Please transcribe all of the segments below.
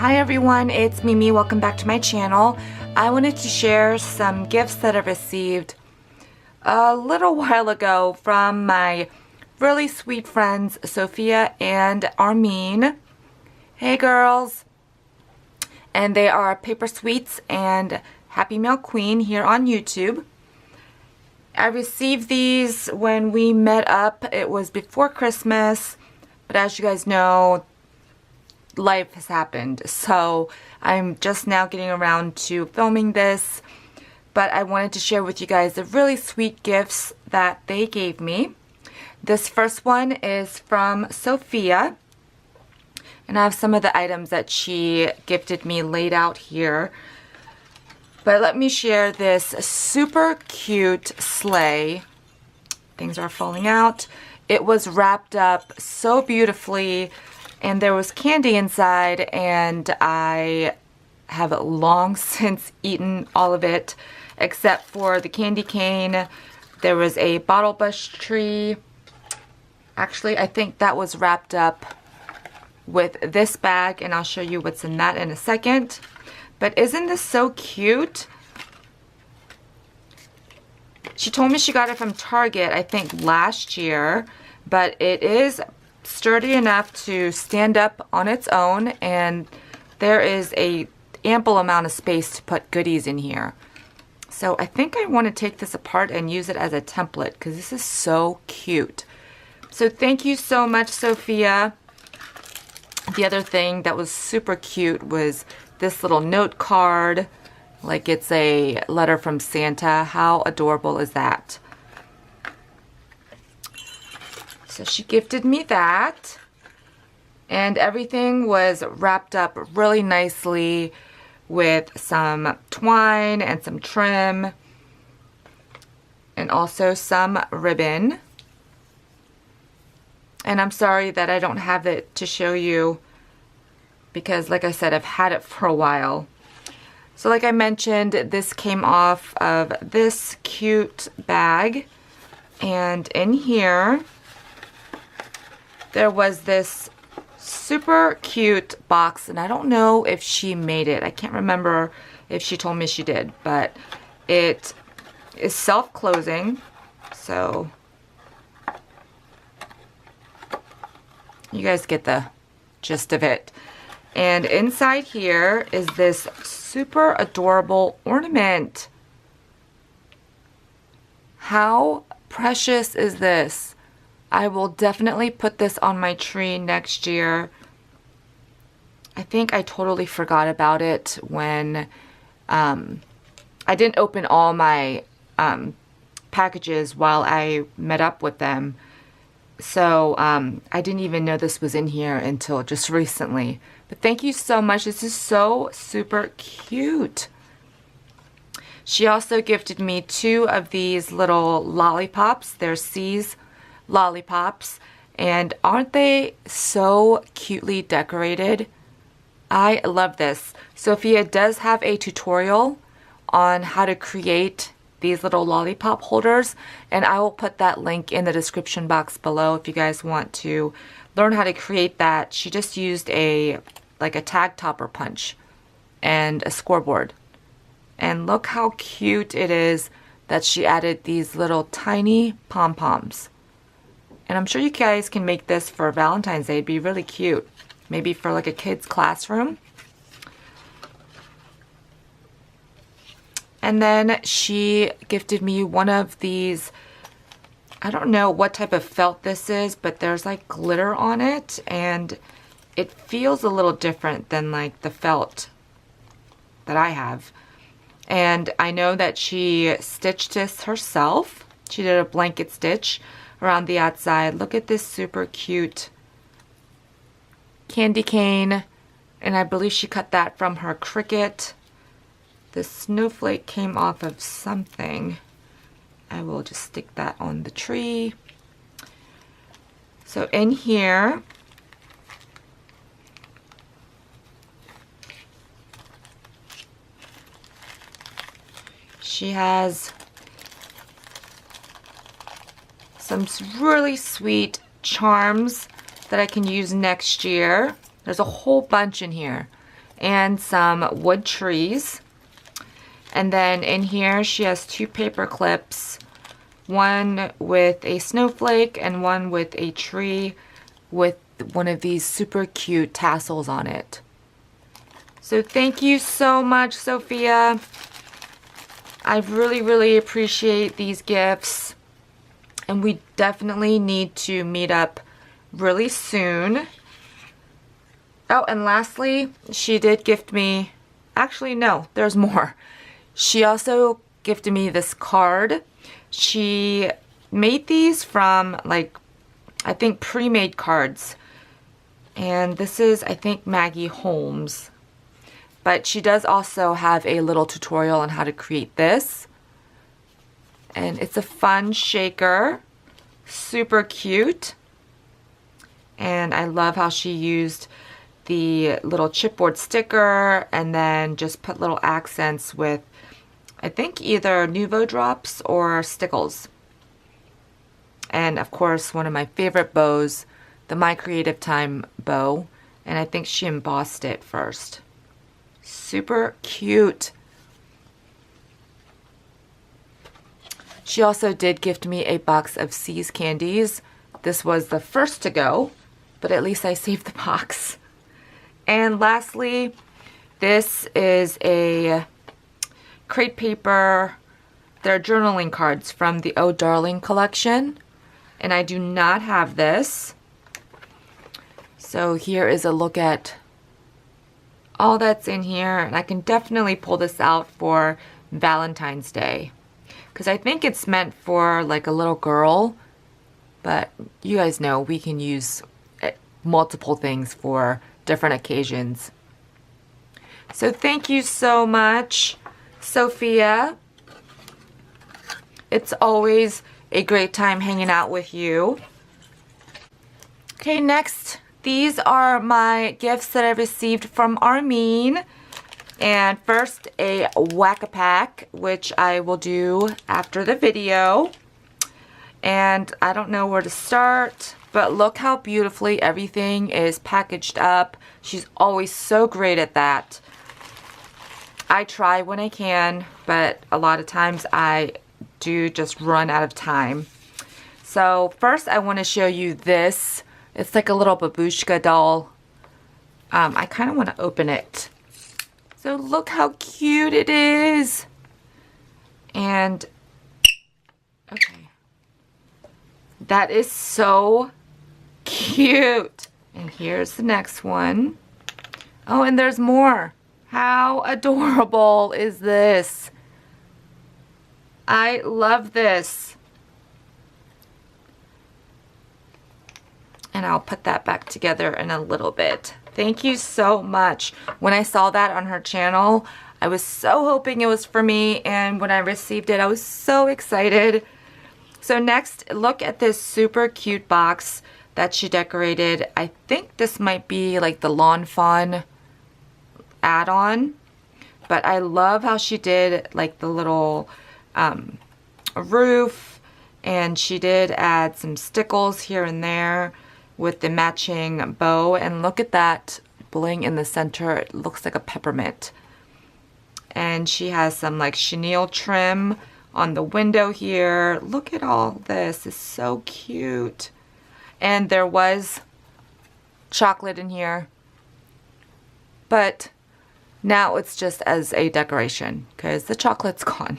Hi everyone, it's Mimi. Welcome back to my channel. I wanted to share some gifts that I received a little while ago from my really sweet friends Sophia and Armin. Hey girls! And they are Paper Sweets and Happy Mail Queen here on YouTube. I received these when we met up. It was before Christmas, but as you guys know, life has happened, so I'm just now getting around to filming this, but I wanted to share with you guys the really sweet gifts that they gave me. This first one is from Sophia, and I have some of the items that she gifted me laid out here, but let me share this super cute sleigh. Things are falling out. It was wrapped up so beautifully, and there was candy inside, and I have long since eaten all of it except for the candy cane. There was a bottle bush tree. Actually, I think that was wrapped up with this bag, and I'll show you what's in that in a second. But isn't this so cute? She told me she got it from Target, I think last year, but it is sturdy enough to stand up on its own, and there is a ample amount of space to put goodies in here. So I think I want to take this apart and use it as a template because this is so cute. So thank you so much, Sophia. The other thing that was super cute was this little note card, like it's a letter from Santa. How adorable is that? So she gifted me that, and everything was wrapped up really nicely with some twine and some trim and also some ribbon. And I'm sorry that I don't have it to show you because, like I said, I've had it for a while. So like I mentioned, this came off of this cute bag, and in here there was this super cute box, and I don't know if she made it. I can't remember if she told me she did, but it is self-closing, so you guys get the gist of it. And inside here is this super adorable ornament. How precious is this? I will definitely put this on my tree next year. I think I totally forgot about it when I didn't open all my packages while I met up with them. So I didn't even know this was in here until just recently. But thank you so much. This is so super cute. She also gifted me 2 of these little lollipops. They're C's lollipops, and aren't they so cutely decorated? I love this. Sophia does have a tutorial on how to create these little lollipop holders, and I will put that link in the description box below if you guys want to learn how to create that. She just used a tag topper punch and a scoreboard, and look how cute it is that she added these little tiny pom-poms. And I'm sure you guys can make this for Valentine's Day. It'd be really cute. Maybe for like a kid's classroom. And then she gifted me one of these, I don't know what type of felt this is, but there's like glitter on it, and it feels a little different than like the felt that I have. And I know that she stitched this herself. She did a blanket stitch around the outside. Look at this super cute candy cane, and I believe she cut that from her Cricut. The snowflake came off of something. I will just stick that on the tree. So in here she has some really sweet charms that I can use next year. There's a whole bunch in here, and some wood trees. And then in here she has 2 paper clips, one with a snowflake and one with a tree with one of these super cute tassels on it. So thank you so much, Sophia. I really appreciate these gifts. And we definitely need to meet up really soon. Oh, and lastly, she did gift me, actually no, there's more. She also gifted me this card. She made these from, like, I think pre-made cards. And this is, I think, Maggie Holmes. But she does also have a little tutorial on how to create this. And it's a fun shaker. Super cute. And I love how she used the little chipboard sticker and then just put little accents with, I think, either Nuvo drops or stickles. And of course, one of my favorite bows, the My Creative Time bow. And I think she embossed it first. Super cute. She also did gift me a box of C's candies. This was the first to go, but at least I saved the box. And lastly, this is a crate paper. They're journaling cards from the Oh Darling collection. And I do not have this. So here is a look at all that's in here. And I can definitely pull this out for Valentine's Day. Because I think it's meant for like a little girl. But you guys know we can use multiple things for different occasions. So thank you so much, Sophia. It's always a great time hanging out with you. Okay, next, these are my gifts that I received from Armin. And first, a whack-a-pack, which I will do after the video. And I don't know where to start, but look how beautifully everything is packaged up. She's always so great at that. I try when I can, but a lot of times I do just run out of time. So first I want to show you this. It's like a little babushka doll. I kind of want to open it. So look how cute it is. And, okay. That is so cute. And here's the next one. Oh, and there's more. How adorable is this? I love this. And I'll put that back together in a little bit. Thank you so much. When I saw that on her channel, I was so hoping it was for me, and when I received it, I was so excited. So next, look at this super cute box that she decorated. I think this might be like the Lawn Fawn add-on, but I love how she did like the little roof, and she did add some stickles here and there with the matching bow. And look at that bling in the center. It looks like a peppermint. And she has some like chenille trim on the window here. Look at all this. It's so cute. And there was chocolate in here, but now it's just as a decoration because the chocolate's gone.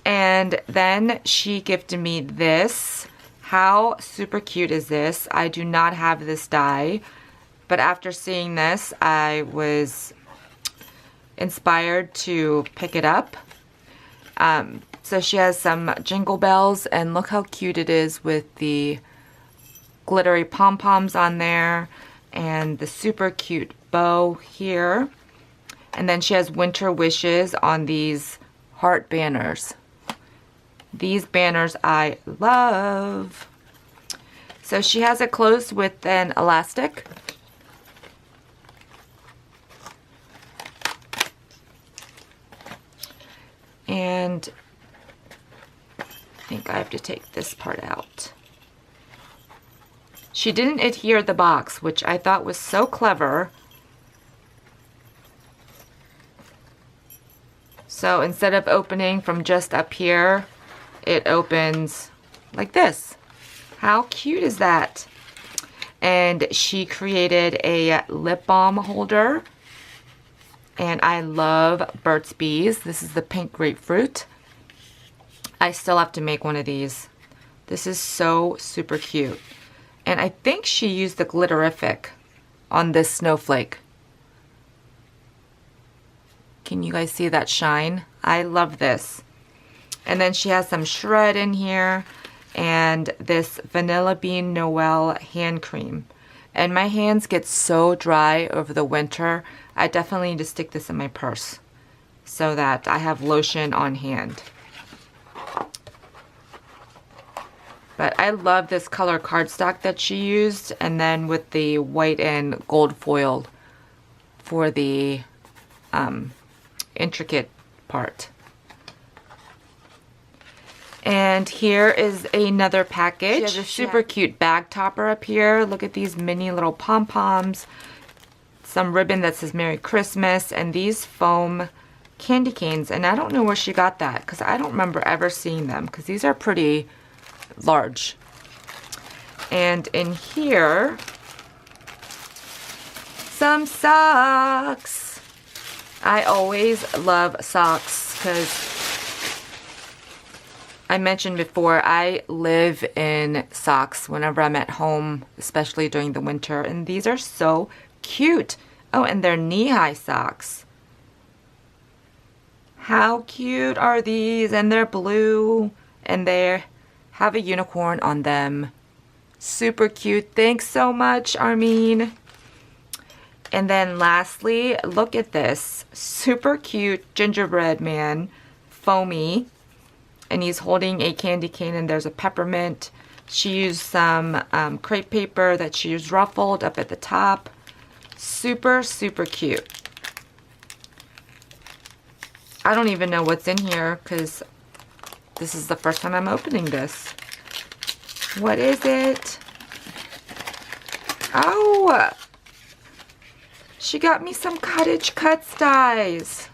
And then she gifted me this. How super cute is this? I do not have this die, but after seeing this, I was inspired to pick it up. So she has some jingle bells, and look how cute it is with the glittery pom-poms on there and the super cute bow here. And then she has winter wishes on these heart banners. These banners I love. So she has it closed with an elastic. And I think I have to take this part out. She didn't adhere the box, which I thought was so clever. So instead of opening from just up here, it opens like this. How cute is that? And she created a lip balm holder. And I love Burt's Bees. This is the pink grapefruit. I still have to make one of these. This is so super cute. And I think she used the glitterific on this snowflake. Can you guys see that shine? I love this. And then she has some shred in here and this Vanilla Bean Noel hand cream. And my hands get so dry over the winter, I definitely need to stick this in my purse so that I have lotion on hand. But I love this color cardstock that she used, and then with the white and gold foil for the intricate part. And here is another package. She has a super cute bag topper up here. Look at these mini little pom-poms. Some ribbon that says Merry Christmas, and these foam candy canes. And I don't know where she got that because I don't remember ever seeing them because these are pretty large. And in here, some socks. I always love socks because I mentioned before, I live in socks whenever I'm at home, especially during the winter, and these are so cute. Oh, and they're knee-high socks. How cute are these? And they're blue, and they have a unicorn on them. Super cute. Thanks so much, Armin. And then lastly, look at this. Super cute gingerbread man, foamy. And he's holding a candy cane, and there's a peppermint. She used some crepe paper that she used ruffled up at the top. Super, super cute. I don't even know what's in here because this is the first time I'm opening this. What is it? Oh! She got me some cottage cuts dies.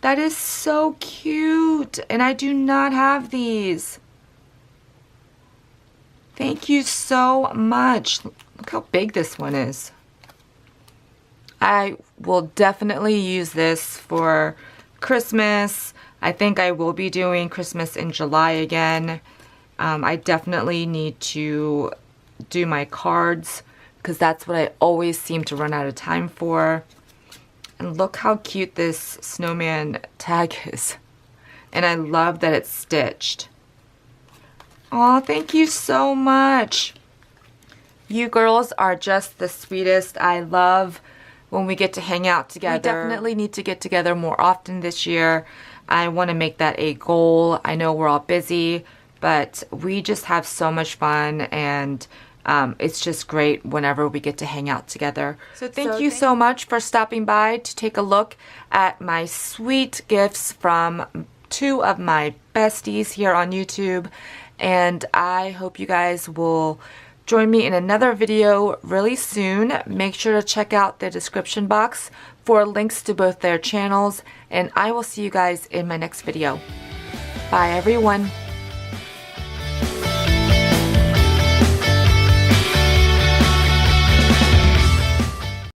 That is so cute, and I do not have these. Thank you so much. Look how big this one is. I will definitely use this for Christmas. I think I will be doing Christmas in July again. I definitely need to do my cards because that's what I always seem to run out of time for. And look how cute this snowman tag is. And I love that it's stitched. Aw, thank you so much. You girls are just the sweetest. I love when we get to hang out together. We definitely need to get together more often this year. I want to make that a goal. I know we're all busy, but we just have so much fun, and it's just great whenever we get to hang out together. So thank you so much for stopping by to take a look at my sweet gifts from two of my besties here on YouTube. And I hope you guys will join me in another video really soon. Make sure to check out the description box for links to both their channels. And I will see you guys in my next video. Bye everyone.